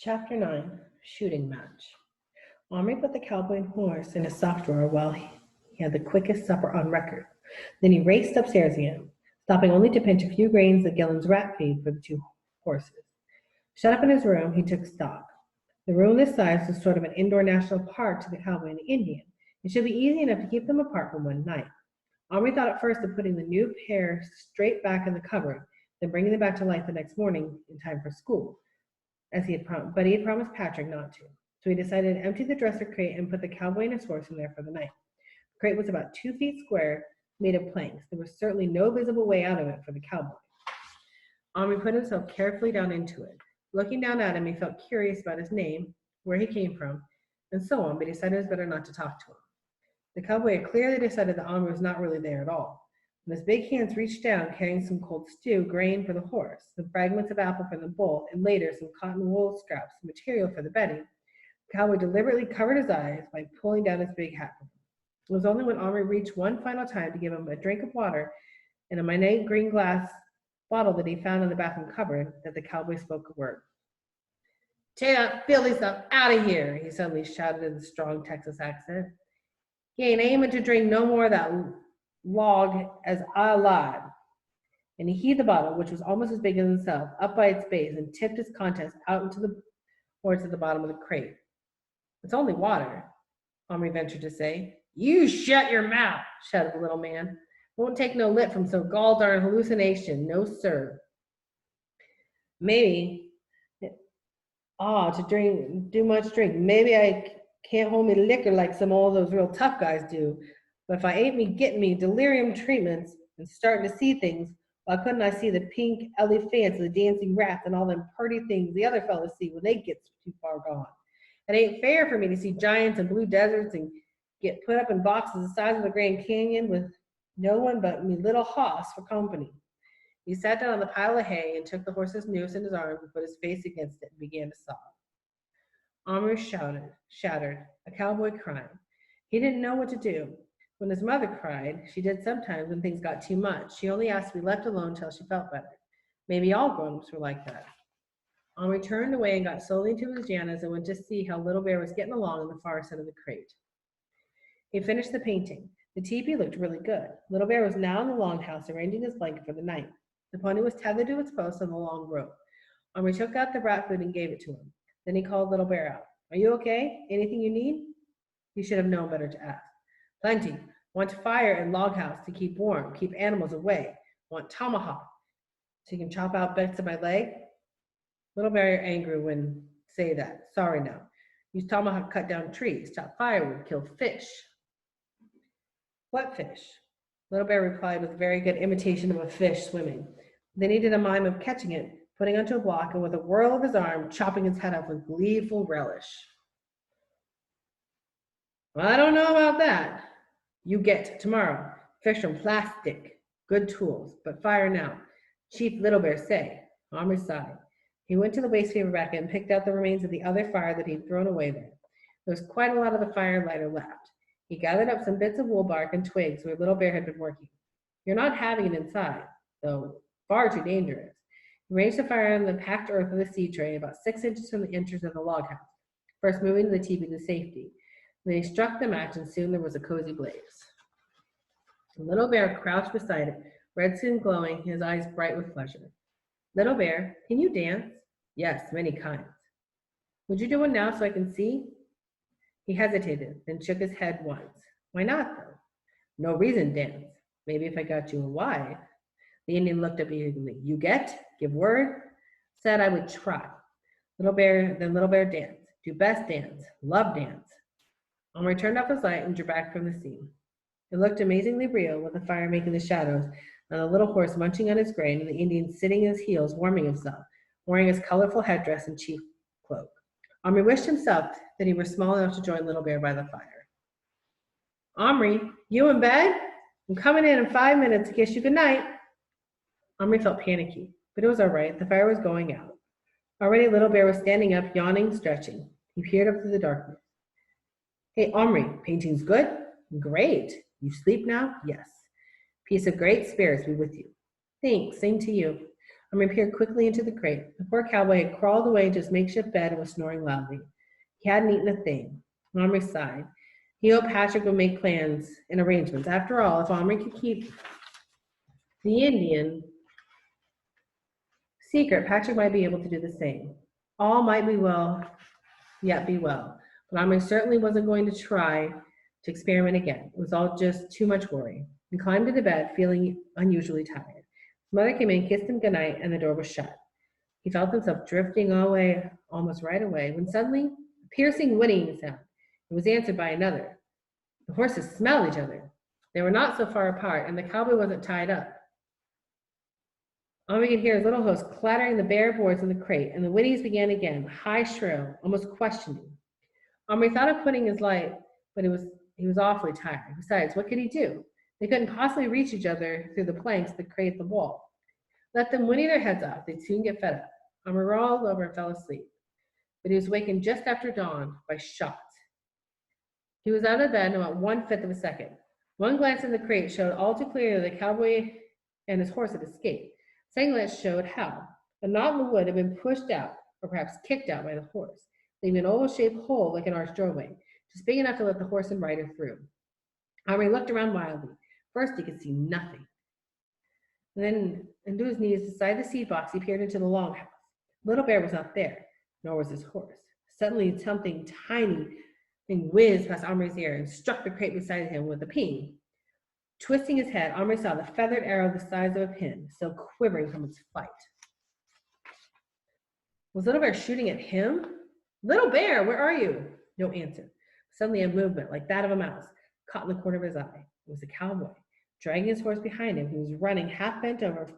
Chapter 9 Shooting Match. Omri put the cowboy and horse in a sock drawer while he had the quickest supper on record. Then he raced upstairs again, stopping only to pinch a few grains of Gillen's rat feed for the two horses. Shut up in his room, he took stock. The room this size was sort of an indoor national park to the cowboy and the Indian. It should be easy enough to keep them apart for one night. Omri thought at first of putting the new pair straight back in the cupboard, then bringing them back to life the next morning in time for school, as he had promised, but he had promised Patrick not to. So he decided to empty the dresser crate and put the cowboy and his horse in there for the night. The crate was about 2 feet square, made of planks. There was certainly no visible way out of it for the cowboy. Omri put himself carefully down into it. Looking down at him, he felt curious about his name, where he came from, and so on, but he decided it was better not to talk to him. The cowboy had clearly decided that Omri was not really there at all. When his big hands reached down, carrying some cold stew, grain for the horse, some fragments of apple for the bowl, and later some cotton wool scraps, material for the bedding, the cowboy deliberately covered his eyes by pulling down his big hat from him. It was only when Omri reached one final time to give him a drink of water in a minute green glass bottle that he found in the bathroom cupboard that the cowboy spoke a word. "Take that filthy stuff out of here," he suddenly shouted in a strong Texas accent. "He ain't aiming to drink no more of that log as I lied." And he heaved the bottle, which was almost as big as himself, up by its base and tipped its contents out into the boards at the bottom of the crate. "It's only water," Omri ventured to say. "You shut your mouth," shouted the little man. "Won't take no lip from so gall darn hallucination, no sir." Maybe, to drink, do much drink. Maybe I can't hold me liquor like some of those real tough guys do. But if I ain't me getting me delirium treatments and starting to see things, why couldn't I see the pink elephants, the dancing rats, and all them pretty things the other fellas see when they get too far gone? It ain't fair for me to see giants and blue deserts and get put up in boxes the size of the Grand Canyon with no one but me little hoss for company. He sat down on the pile of hay and took the horse's noose in his arms and put his face against it and began to sob. Omri shattered, a cowboy crying. He didn't know what to do. When his mother cried, she did sometimes when things got too much. She only asked to be left alone till she felt better. Maybe all grown-ups were like that. Omri turned away and got slowly into his pajamas and went to see how Little Bear was getting along on the far side of the crate. He finished the painting. The teepee looked really good. Little Bear was now in the longhouse arranging his blanket for the night. The pony was tethered to its post on the long rope. Omri took out the rat food and gave it to him. Then he called Little Bear out. "Are you okay? Anything you need?" He should have known better to ask. "Plenty. Want fire and log house to keep warm, keep animals away. Want tomahawk so you can chop out bits of my leg." Little Bear angry when say that. "Sorry now. Use tomahawk cut down trees, chop firewood, kill fish." "What fish?" Little Bear replied with a very good imitation of a fish swimming. Then he did a mime of catching it, putting it onto a block, and with a whirl of his arm, chopping its head off with gleeful relish. "I don't know about that. You get tomorrow. Fish from plastic. Good tools, but fire now. Chief Little Bear say." Omri sighed. He went to the waste paper bucket and picked out the remains of the other fire that he'd thrown away there. There was quite a lot of the fire lighter left. He gathered up some bits of wool bark and twigs where Little Bear had been working. "You're not having it inside, though far too dangerous." He arranged the fire on the packed earth of the seed tray about 6 inches from the entrance of the log house, first moving the teepee to safety. Then he struck the match, and soon there was a cozy blaze. Little Bear crouched beside it, red skin glowing, his eyes bright with pleasure. "Little Bear, can you dance?" "Yes, many kinds." "Would you do one now so I can see?" He hesitated, then shook his head once. "Why not, though?" "No reason dance. Maybe if I got you a wife." The Indian looked up eagerly. "You get? Give word?" "Said I would try." Little Bear danced. "Do best dance. Love dance." Omri turned off his light and drew back from the scene. It looked amazingly real, with the fire making the shadows, and the little horse munching on his grain, and the Indian sitting at his heels, warming himself, wearing his colorful headdress and chief cloak. Omri wished himself that he were small enough to join Little Bear by the fire. "Omri, you in bed? I'm coming in 5 minutes to kiss you good night." Omri felt panicky, but it was all right. The fire was going out. Already Little Bear was standing up, yawning, stretching. He peered up through the darkness. "Hey, Omri, painting's good?" "Great. You sleep now?" "Yes." "Peace of great spirits be with you." "Thanks, same to you." Omri peered quickly into the crate. The poor cowboy had crawled away into his makeshift bed and was snoring loudly. He hadn't eaten a thing. Omri sighed. He hoped Patrick would make plans and arrangements. After all, if Omri could keep the Indian secret, Patrick might be able to do the same. All might be well, yet be well. But Omri certainly wasn't going to try to experiment again. It was all just too much worry. He climbed into bed, feeling unusually tired. His mother came in, kissed him goodnight, and the door was shut. He felt himself drifting away almost right away, when suddenly a piercing whinnying sound. It was answered by another. The horses smelled each other. They were not so far apart, and the cowboy wasn't tied up. Omri could hear his little host clattering the bare boards in the crate, and the whinnies began again, high, shrill, almost questioning. Omri thought of quitting his life, but he was awfully tired. Besides, what could he do? They couldn't possibly reach each other through the planks that create the wall. Let them whinny their heads off. They'd soon get fed up. Omri rolled over and fell asleep. But he was wakened just after dawn by shots. He was out of bed in about 1/5 of a second. One glance in the crate showed all too clearly that the cowboy and his horse had escaped. Second glance showed how. A knot in the wood had been pushed out, or perhaps kicked out by the horse, leaving an oval-shaped hole like an arched doorway, just big enough to let the horse and rider through. Omri looked around wildly. First, he could see nothing. Then, into his knees beside the seed box, he peered into the longhouse. Little Bear was not there, nor was his horse. Suddenly, something tiny thing whizzed past Omri's ear and struck the crate beside him with a ping. Twisting his head, Omri saw the feathered arrow the size of a pin, still quivering from its flight. Was Little Bear shooting at him? Little Bear, where are you? No answer. Suddenly, a movement like that of a mouse caught in the corner of his eye. It was the cowboy, dragging his horse behind him. He was running half bent over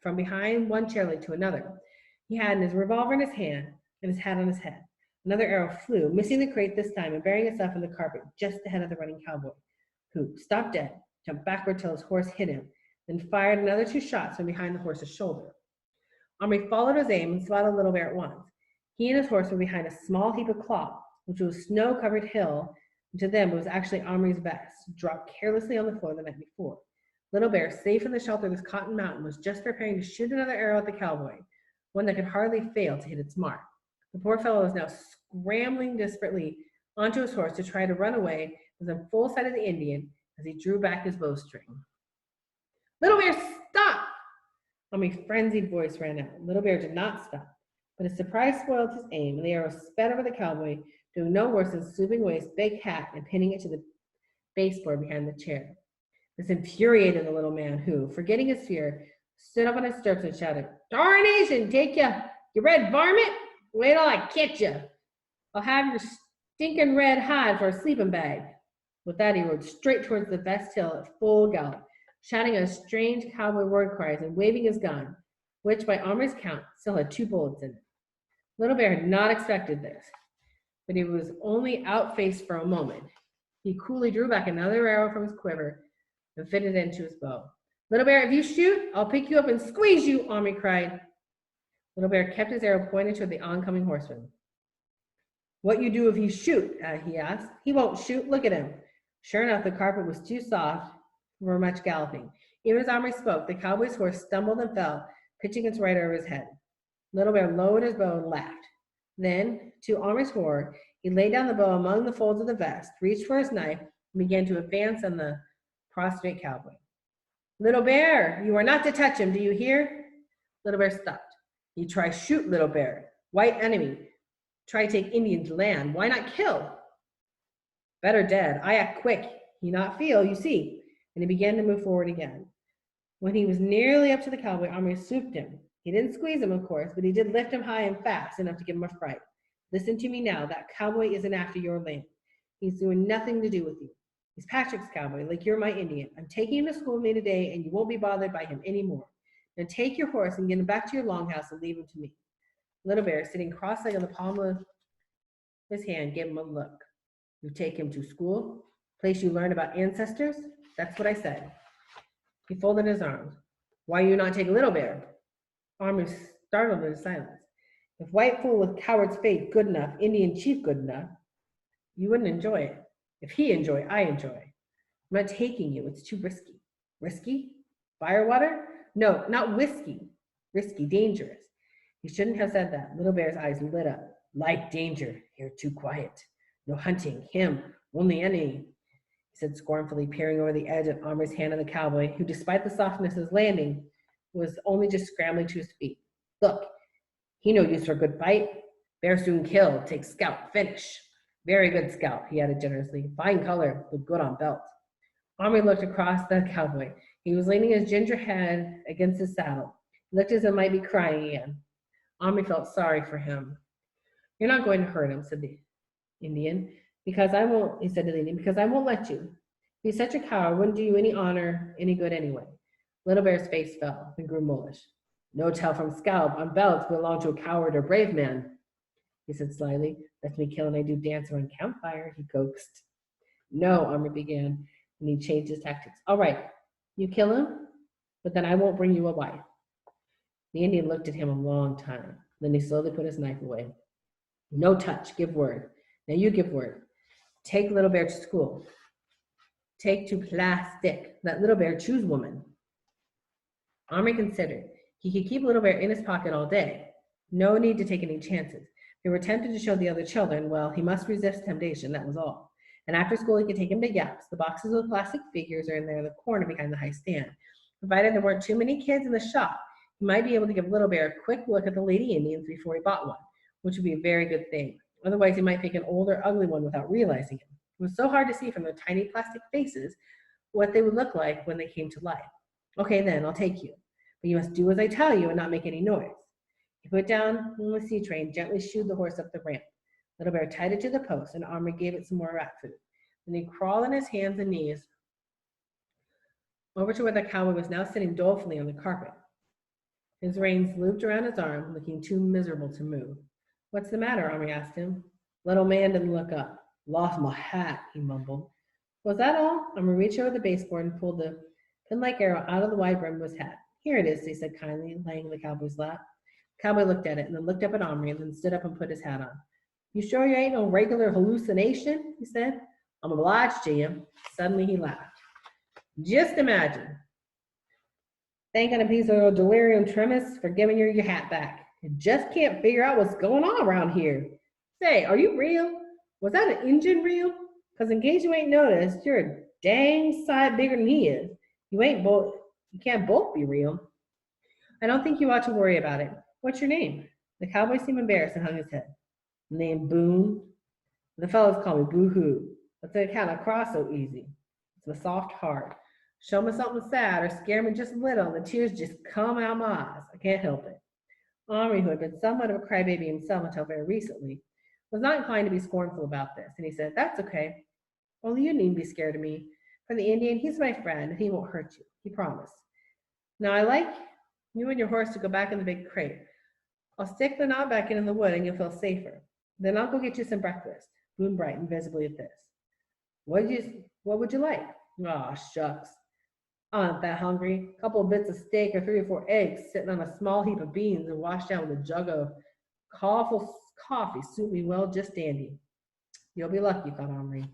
from behind one chair leg to another. He had his revolver in his hand and his hat on his head. Another arrow flew, missing the crate this time and burying itself in the carpet just ahead of the running cowboy, who stopped dead, jumped backward till his horse hit him, then fired another 2 shots from behind the horse's shoulder. Omri followed his aim and spotted Little Bear at once. He and his horse were behind a small heap of cloth, which was a snow-covered hill, and to them it was actually Omri's vest, dropped carelessly on the floor the night before. Little Bear, safe in the shelter of this cotton mountain, was just preparing to shoot another arrow at the cowboy, one that could hardly fail to hit its mark. The poor fellow was now scrambling desperately onto his horse to try to run away within full sight of the Indian as he drew back his bowstring. Little Bear, stop! Omri's frenzied voice rang out. Little Bear did not stop, but his surprise spoiled his aim, and the arrow sped over the cowboy, doing no worse than swooping away his big hat and pinning it to the baseboard behind the chair. This infuriated the little man, who, forgetting his fear, stood up on his stirrups and shouted, "Darnation take ya, you red varmint! Wait till I catch ya! I'll have your stinking red hide for a sleeping bag." With that, he rode straight towards the vest hill at full gallop, shouting a strange cowboy word cries and waving his gun, which, by Omri's count, still had 2 bullets in it. Little Bear had not expected this, but he was only outfaced for a moment. He coolly drew back another arrow from his quiver and fitted it into his bow. "Little Bear, if you shoot, I'll pick you up and squeeze you," Omri cried. Little Bear kept his arrow pointed toward the oncoming horseman. "What you do if he shoot?" he asked. "He won't shoot. Look at him." Sure enough, the carpet was too soft for much galloping. Even as Omri spoke, the cowboy's horse stumbled and fell, pitching its rider over his head. Little Bear lowered his bow and laughed. Then, to Omri's horror, he laid down the bow among the folds of the vest, reached for his knife, and began to advance on the prostrate cowboy. "Little Bear, you are not to touch him, do you hear?" Little Bear stopped. "You try shoot, Little Bear. White enemy. Try take Indian's land. Why not kill?" "Better dead. I act quick. He not feel, you see." And he began to move forward again. When he was nearly up to the cowboy, Omri swooped him. He didn't squeeze him, of course, but he did lift him high and fast enough to give him a fright. "Listen to me now. That cowboy isn't after your land. He's doing nothing to do with you. He's Patrick's cowboy, like you're my Indian. I'm taking him to school with me today, and you won't be bothered by him anymore. Now take your horse and get him back to your longhouse and leave him to me." Little Bear, sitting cross-legged on the palm of his hand, gave him a look. "You take him to school? Place you learn about ancestors? That's what I said." He folded his arms. "Why you not take Little Bear?" Omri startled into silence. "If white fool with coward's fate good enough, Indian chief good enough, you wouldn't enjoy it. If he enjoy, I enjoy. I'm not taking you. It's too risky." "Risky? Firewater? No, not whiskey." risky, dangerous. He shouldn't have said that. Little Bear's eyes lit up. Like danger. You're too quiet. No hunting. Him. Only enemy. He said scornfully, peering over the edge at Omri's hand on the cowboy, who, despite the softness of his landing, was only just scrambling to his feet. Look, he no use for a good fight. Bear soon kill. Take scalp. Finish. Very good scalp, he added generously. Fine color. Look good on belt. Omri looked across the cowboy. He was leaning his ginger head against his saddle. He looked as if he might be crying again. Omri felt sorry for him. You're not going to hurt him, said the Indian. Because I won't, he said to the Indian, because I won't let you. If he's such a coward, wouldn't do you any honor, any good anyway. Little Bear's face fell and grew mulish. No tell from scalp on belt belong to a coward or brave man, he said slyly. Let me kill and I do dance around campfire, he coaxed. No, Omri began, and he changed his tactics. All right, you kill him, but then I won't bring you a wife. The Indian looked at him a long time. Then he slowly put his knife away. No touch, give word. Now you give word. Take Little Bear to school. Take to plastic. Let Little Bear choose woman. Omri considered. He could keep Little Bear in his pocket all day. No need to take any chances. If he were tempted to show the other children, well, he must resist temptation, that was all. And after school, he could take him to Yap's. The boxes with plastic figures are in there in the corner behind the high stand. Provided there weren't too many kids in the shop, he might be able to give Little Bear a quick look at the lady Indians before he bought one, which would be a very good thing. Otherwise, he might pick an old or ugly one without realizing it. It was so hard to see from their tiny plastic faces what they would look like when they came to life. Okay, then, I'll take you. But you must do as I tell you and not make any noise. He put down the sea tray and gently shooed the horse up the ramp. Little Bear tied it to the post, and Omri gave it some more rat food. Then he crawled on his hands and knees over to where the cowboy was now sitting dolefully on the carpet. His reins looped around his arm, looking too miserable to move. What's the matter? Omri asked him. Little man didn't look up. Lost my hat, he mumbled. Was that all? Omri reached over the baseboard and pulled the pin-like arrow out of the wide brim of his hat. Here it is, he said kindly, laying in the cowboy's lap. The cowboy looked at it and then looked up at Omri and then stood up and put his hat on. You sure you ain't no regular hallucination? He said. I'm obliged to you. Suddenly he laughed. Just imagine. Thanking a piece of delirium tremens for giving you your hat back. You just can't figure out what's going on around here. Say, are you real? Was that an engine reel? Because in case you ain't noticed, you're a dang sight bigger than he is. You can't both be real. I don't think you ought to worry about it. What's your name? The cowboy seemed embarrassed and hung his head. Name Boone. The fellows call me Boo-hoo. But they can't cross so easy. It's my soft heart. Show me something sad or scare me just a little, and the tears just come out my eyes. I can't help it. Omri, who had been somewhat of a crybaby himself until very recently, was not inclined to be scornful about this, and he said, That's okay. Only you needn't be scared of me. For the Indian, he's my friend, and he won't hurt you. He promised. Now I like you and your horse to go back in the big crate. I'll stick the knot back in the wood, and you'll feel safer. Then I'll go get you some breakfast. Boone brightened visibly at this. What would you like? Aw, shucks. I'm not that hungry. A couple of bits of steak or 3 or 4 eggs sitting on a small heap of beans and washed down with a jug of coffee suit me well just dandy. You'll be lucky, thought Omri.